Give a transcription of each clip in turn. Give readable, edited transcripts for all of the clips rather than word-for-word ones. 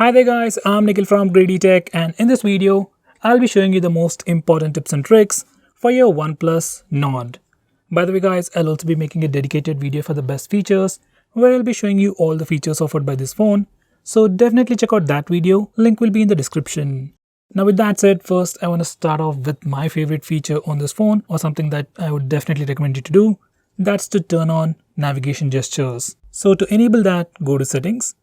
Hi there guys, I'm Nikhil from GreedyTech, and in this video, I'll be showing you the most important tips and tricks for your OnePlus Nord. By the way guys, I'll also be making a dedicated video for the best features where I'll be showing you all the features offered by this phone. So definitely check out that video, link will be in the description. Now with that said, first I want to start off with my favorite feature on this phone, or something that I would definitely recommend you to do. That's to turn on navigation gestures. So to enable that, go to settings.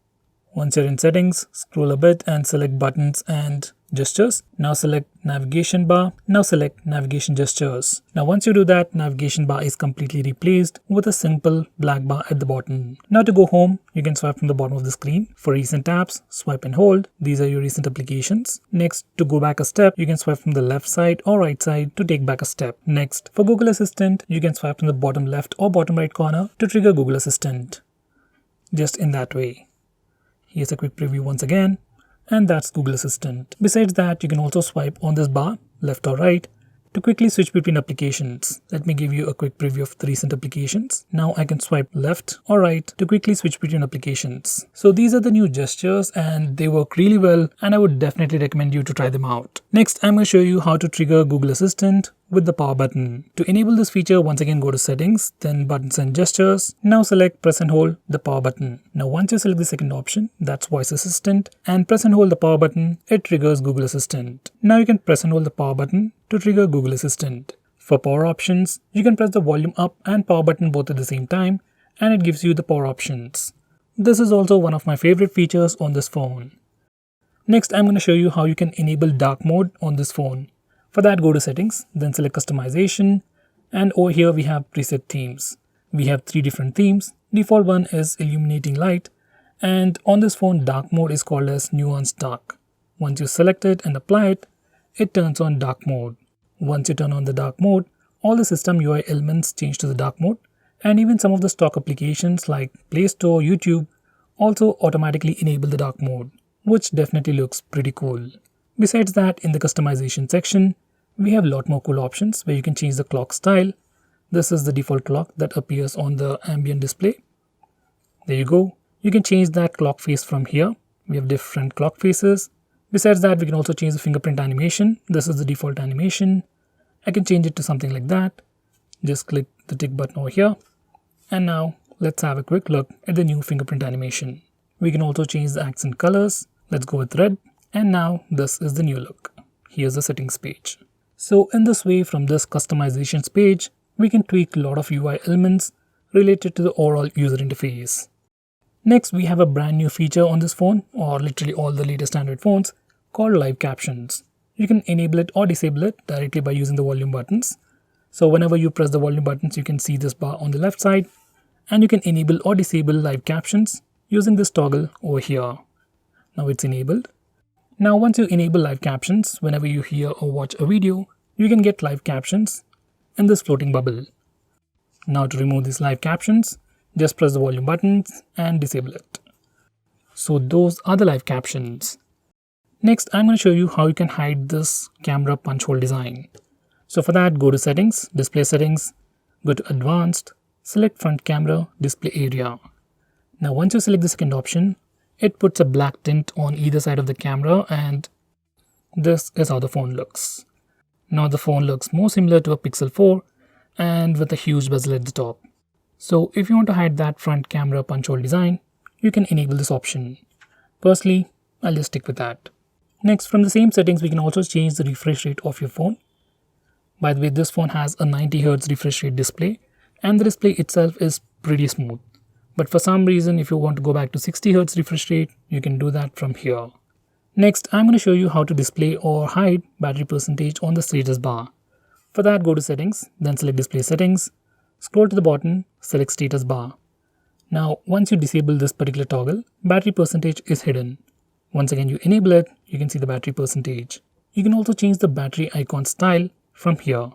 Once you're in settings, scroll a bit and select buttons and gestures. Now select navigation bar. Now select navigation gestures. Now once you do that, navigation bar is completely replaced with a simple black bar at the bottom. Now to go home, you can swipe from the bottom of the screen. For recent apps, swipe and hold. These are your recent applications. Next, to go back a step, you can swipe from the left side or right side to take back a step. Next, for Google Assistant, you can swipe from the bottom left or bottom right corner to trigger Google Assistant. Just in that way. Here's a quick preview once again, and that's Google Assistant. Besides that, you can also swipe on this bar, left or right, to quickly switch between applications. Let me give you a quick preview of the recent applications. Now I can swipe left or right to quickly switch between applications. So these are the new gestures and they work really well, and I would definitely recommend you to try them out. Next, I'm going to show you how to trigger Google Assistant with the power button. To enable this feature, once again go to settings, then buttons and gestures. Now select press and hold the power button. Now once you select the second option, that's voice assistant, and press and hold the power button, it triggers Google Assistant. Now you can press and hold the power button to trigger Google Assistant. For power options, you can press the volume up and power button both at the same time, and it gives you the power options. This is also one of my favorite features on this phone. Next, I'm going to show you how you can enable dark mode on this phone. For that, go to settings, then select customization, and over here we have preset themes. We have 3 different themes. Default one is illuminating light, and on this phone dark mode is called as nuanced dark. Once you select it and apply it, it turns on dark mode. Once you turn on the dark mode, all the system UI elements change to the dark mode, and even some of the stock applications like Play Store, YouTube also automatically enable the dark mode, which definitely looks pretty cool. Besides that, in the customization section, we have a lot more cool options where you can change the clock style. This is the default clock that appears on the ambient display. There you go. You can change that clock face from here. We have different clock faces. Besides that, we can also change the fingerprint animation. This is the default animation. I can change it to something like that. Just click the tick button over here. And now let's have a quick look at the new fingerprint animation. We can also change the accent colors. Let's go with red. And now this is the new look. Here's the settings page. So in this way, from this customizations page, we can tweak a lot of UI elements related to the overall user interface. Next, we have a brand new feature on this phone, or literally all the latest Android phones, called live captions. You can enable it or disable it directly by using the volume buttons. So whenever you press the volume buttons, you can see this bar on the left side, and you can enable or disable live captions using this toggle over here. Now it's enabled. Now once you enable live captions, whenever you hear or watch a video, you can get live captions in this floating bubble. Now to remove these live captions, just press the volume buttons and disable it. So those are the live captions. Next, I'm going to show you how you can hide this camera punch hole design. So for that, go to settings, display settings, go to advanced, select front camera display area. Now once you select the second option, it puts a black tint on either side of the camera, and this is how the phone looks. Now the phone looks more similar to a Pixel 4 and with a huge bezel at the top. So if you want to hide that front camera punch hole design, you can enable this option. Personally, I'll just stick with that. Next, from the same settings, we can also change the refresh rate of your phone. By the way, this phone has a 90Hz refresh rate display, and the display itself is pretty smooth. But for some reason, if you want to go back to 60Hz refresh rate, you can do that from here. Next, I'm going to show you how to display or hide battery percentage on the status bar. For that, go to settings, then select display settings, scroll to the bottom, select status bar. Now, once you disable this particular toggle, battery percentage is hidden. Once again you enable it, you can see the battery percentage. You can also change the battery icon style from here.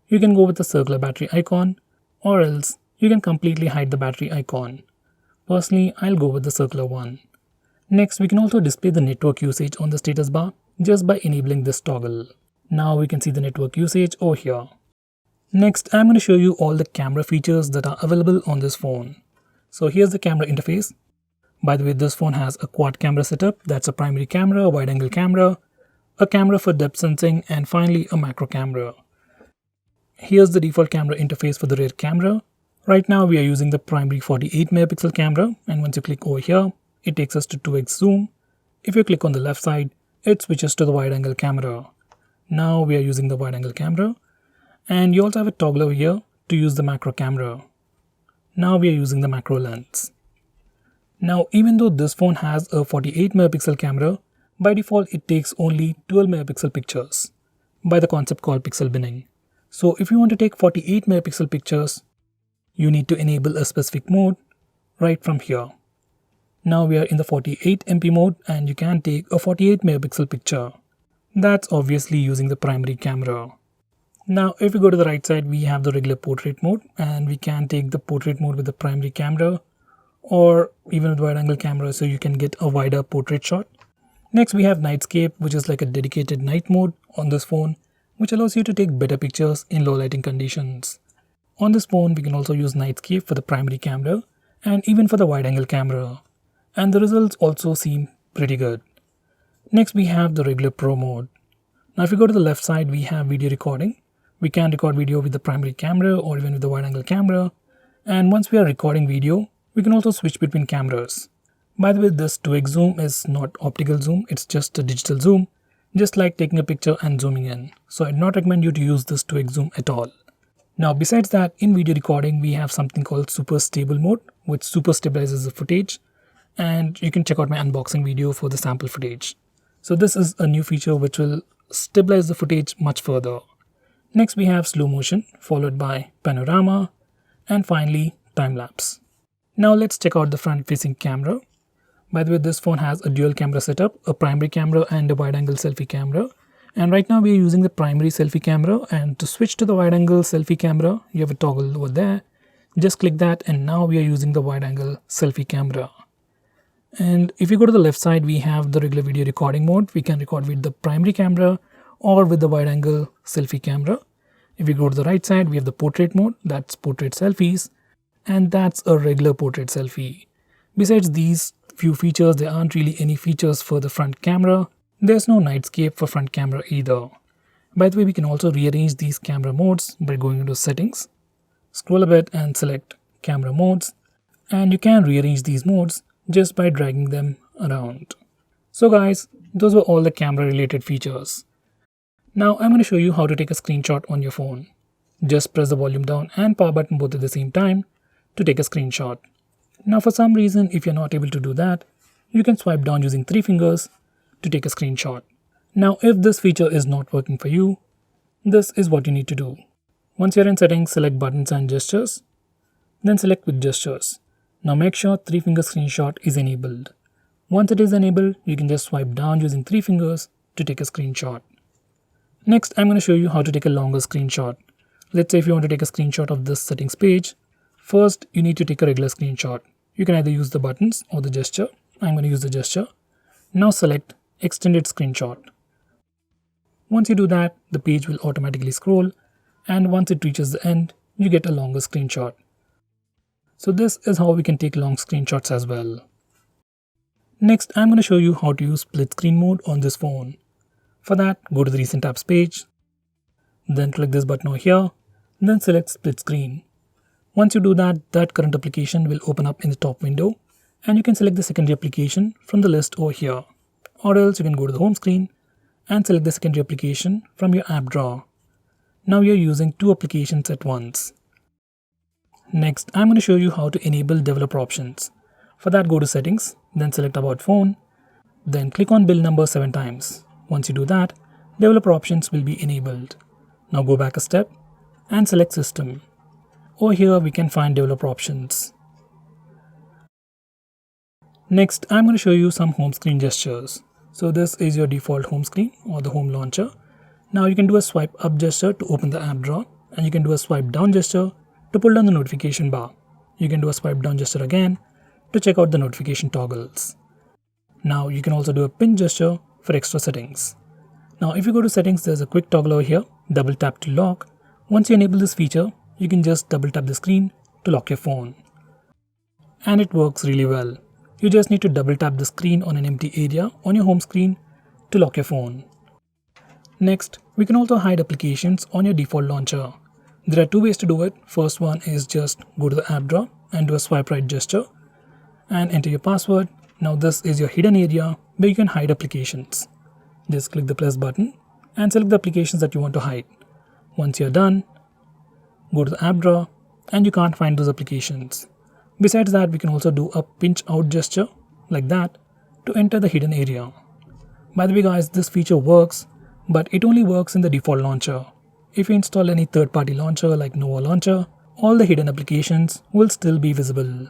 You can go with the circular battery icon, or else you can completely hide the battery icon. Personally, I'll go with the circular one. Next, we can also display the network usage on the status bar just by enabling this toggle. Now we can see the network usage over here. Next, I'm going to show you all the camera features that are available on this phone. So here's the camera interface. By the way, this phone has a quad camera setup. That's a primary camera, a wide angle camera, a camera for depth sensing, and finally a macro camera. Here's the default camera interface for the rear camera. Right now we are using the primary 48 megapixel camera, and once you click over here, it takes us to 2x zoom. If you click on the left side, it switches to the wide angle camera. Now we are using the wide angle camera, and you also have a toggle over here to use the macro camera. Now we are using the macro lens. Now even though this phone has a 48 megapixel camera, by default it takes only 12 megapixel pictures by the concept called pixel binning. So if you want to take 48 megapixel pictures, you need to enable a specific mode right from here. Now we are in the 48 MP mode and you can take a 48 megapixel picture. That's obviously using the primary camera. Now if we go to the right side, we have the regular portrait mode, and we can take the portrait mode with the primary camera or even with wide angle camera, so you can get a wider portrait shot. Next we have nightscape, which is like a dedicated night mode on this phone, which allows you to take better pictures in low lighting conditions. On this phone we can also use nightscape for the primary camera and even for the wide angle camera, and the results also seem pretty good. Next we have the regular pro mode. Now if you go to the left side, we have video recording. We can record video with the primary camera or even with the wide angle camera, and once we are recording video, we can also switch between cameras. By the way, this 2x zoom is not optical zoom, it's just a digital zoom, just like taking a picture and zooming in. So I'd not recommend you to use this 2x zoom at all. Now besides that, in video recording we have something called super stable mode, which super stabilizes the footage, and you can check out my unboxing video for the sample footage. So this is a new feature which will stabilize the footage much further. Next we have slow motion, followed by panorama, and finally time lapse. Now let's check out the front facing camera. By the way, this phone has a dual camera setup, a primary camera and a wide angle selfie camera. And right now we are using the primary selfie camera, and to switch to the wide angle selfie camera, you have a toggle over there. Just click that, and now we are using the wide angle selfie camera. And if you go to the left side, we have the regular video recording mode. We can record with the primary camera or with the wide angle selfie camera. If you go to the right side, we have the portrait mode, that's portrait selfies, and that's a regular portrait selfie. Besides these few features, there aren't really any features for the front camera. There's no nightscape for front camera either. By the way, we can also rearrange these camera modes by going into settings, scroll a bit and select camera modes, and you can rearrange these modes just by dragging them around. So guys, those were all the camera related features. Now I'm going to show you how to take a screenshot on your phone. Just press the volume down and power button both at the same time to take a screenshot. Now for some reason, if you're not able to do that, you can swipe down using 3 fingers to take a screenshot. Now if this feature is not working for you, this is what you need to do. Once you're in settings, select buttons and gestures, then select quick gestures. Now make sure 3 finger screenshot is enabled. Once it is enabled, you can just swipe down using 3 fingers to take a screenshot. Next, I'm going to show you how to take a longer screenshot. Let's say if you want to take a screenshot of this settings page, first you need to take a regular screenshot. You can either use the buttons or the gesture. I'm going to use the gesture. Now select extended screenshot. Once you do that, the page will automatically scroll, and once it reaches the end, you get a longer screenshot. So this is how we can take long screenshots as well. Next, I'm going to show you how to use split screen mode on this phone. For that, go to the recent apps page, then click this button over here, then select split screen. Once you do that, that current application will open up in the top window, and you can select the secondary application from the list over here. Or else you can go to the home screen and select the secondary application from your app drawer. Now you're using 2 applications at once. Next, I'm going to show you how to enable developer options. For that, go to settings, then select about phone, then click on build number 7 times. Once you do that, developer options will be enabled. Now go back a step and select system. Over here we can find developer options. Next, I'm going to show you some home screen gestures. So this is your default home screen or the home launcher. Now you can do a swipe up gesture to open the app drawer, and you can do a swipe down gesture to pull down the notification bar. You can do a swipe down gesture again to check out the notification toggles. Now you can also do a pin gesture for extra settings. Now if you go to settings, there's a quick toggle over here, double tap to lock. Once you enable this feature, you can just double tap the screen to lock your phone. And it works really well. you just need to double tap the screen on an empty area on your home screen to lock your phone. Next, we can also hide applications on your default launcher. There are two ways to do it. First one is just go to the app drawer and do a swipe right gesture and enter your password. Now this is your hidden area where you can hide applications. Just click the plus button and select the applications that you want to hide. Once you're done, go to the app drawer and you can't find those applications. Besides that, we can also do a pinch out gesture like that to enter the hidden area. By the way guys, this feature works, but it only works in the default launcher. If you install any third-party launcher like Nova Launcher, all the hidden applications will still be visible.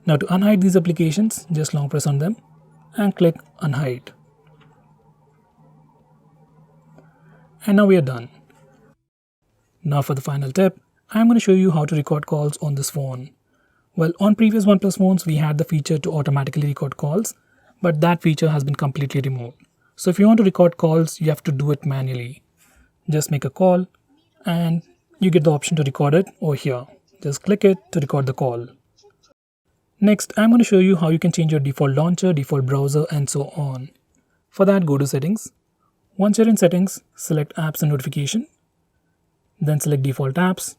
Now to unhide these applications, just long press on them and click unhide. And now we are done. Now for the final tip, I am going to show you how to record calls on this phone. Well, on previous OnePlus phones, we had the feature to automatically record calls, but that feature has been completely removed. So if you want to record calls, you have to do it manually. Just make a call and you get the option to record it over here. Just click it to record the call. Next, I'm going to show you how you can change your default launcher, default browser, and so on. For that, go to settings. Once you're in settings, select apps and notification. Then select default apps.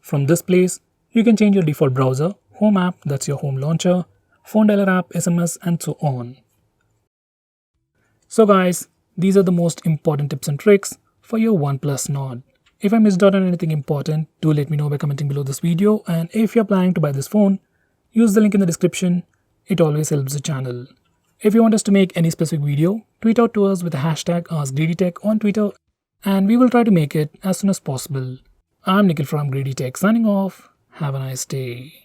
From this place, you can change your default browser, home app, that's your home launcher, phone dialer app, SMS, and so on. So guys, these are the most important tips and tricks for your OnePlus Nord. If I missed out on anything important, do let me know by commenting below this video, and if you're planning to buy this phone, use the link in the description. It always helps the channel. If you want us to make any specific video, tweet out to us with the hashtag AskGreedyTech on Twitter and we will try to make it as soon as possible. I'm Nikhil from GreedyTech signing off. Have a nice day.